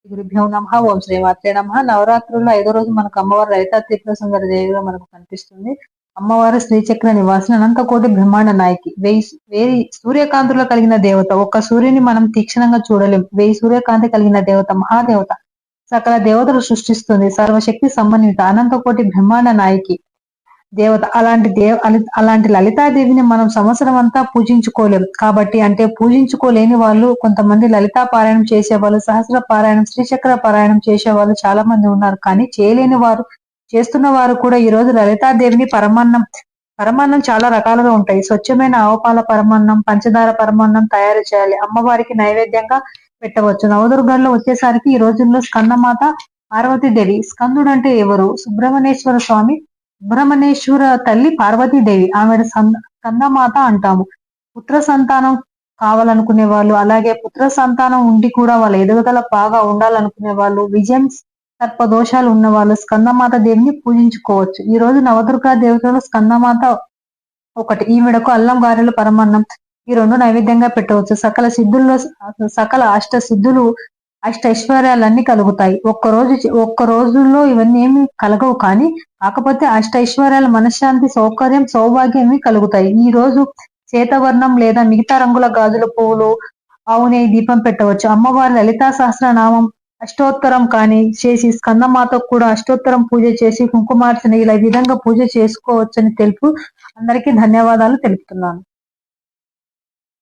గురుభ్యో నమః. ఓం శ్రీమాత్రే నమః. నవరాత్రుల్లో 5వ రోజు మనకు అమ్మవారు లలితా త్రిపుర సుందరి దేవిగా మనకు కనిపిస్తుంది. అమ్మవారు శ్రీచక్ర నివాసిని, అనంతకోటి బ్రహ్మాండ నాయకి, వేయి సూర్యకాంతులు కలిగిన దేవత. ఒక్క సూర్యుని మనం తీక్షణంగా చూడలేం. 1000 సూర్యకాంతి కలిగిన దేవత, మహాదేవత. సకల దేవతలు సృష్టిస్తుంది. సర్వశక్తి సమన్విత, అనంతకోటి బ్రహ్మాండ నాయకి దేవత. అలాంటి లలితాదేవిని మనం సంవత్సరం అంతా పూజించుకోలేం. కాబట్టి అంటే పూజించుకోలేని వాళ్ళు కొంతమంది లలితా పారాయణం చేసేవాళ్ళు, సహస్ర పారాయణం, శ్రీచక్ర పారాయణం చేసేవాళ్ళు చాలా మంది ఉన్నారు. కానీ చేయలేని వారు, చేస్తున్న వారు కూడా ఈ రోజు లలితాదేవిని పరమాన్నం చాలా రకాలుగా ఉంటాయి. స్వచ్ఛమైన ఆవుపాల పరమాన్నం, పంచదార పరమాన్నం తయారు చేయాలి. అమ్మవారికి నైవేద్యంగా పెట్టవచ్చు. నవదుర్గల్లో వచ్చేసరికి ఈ రోజుల్లో స్కందమాత, పార్వతీదేవి. స్కందుడు అంటే ఎవరు? సుబ్రహ్మణ్యేశ్వర స్వామి, సుబ్రహ్మణ్యేశ్వర తల్లి పార్వతీదేవి. ఆమెను స్కందమాత అంటాము. పుత్ర సంతానం కావాలనుకునే వాళ్ళు, అలాగే పుత్ర సంతానం ఉండి కూడా వాళ్ళ ఎదుగుదల బాగా ఉండాలనుకునే వాళ్ళు, విజయం సర్ప దోషాలు ఉన్న వాళ్ళు స్కందమాత దేవిని పూజించుకోవచ్చు. ఈ రోజు నవదుర్గా దేవతలు స్కందమాత ఒకటి. ఈమెడకు అల్లం గారెలు పరమాన్నం ఈ రెండు నైవేద్యంగా పెట్టవచ్చు. సకల అష్ట సిద్ధులు, అష్ట ఐశ్వర్యాలన్నీ కలుగుతాయి. ఒక్క రోజుల్లో ఇవన్నీ ఏమి కలగవు. కానీ కాకపోతే అష్ట ఐశ్వర్యాల, మనశ్శాంతి, సౌకర్యం, సౌభాగ్యం ఇవి కలుగుతాయి. ఈ రోజు శ్వేతవర్ణం లేదా మిగతా రంగుల గాజుల పువ్వులు, ఆవు నెయ్యి దీపం పెట్టవచ్చు. అమ్మవారి లలితా సహస్రనామం అష్టోత్తరం కానీ చేసి, స్కందమాతకు కూడా అష్టోత్తరం పూజ చేసి, కుంకుమార్చన ఇలా ఈ విధంగా పూజ చేసుకోవచ్చని తెలుపు అందరికీ ధన్యవాదాలు తెలుపుతున్నాను.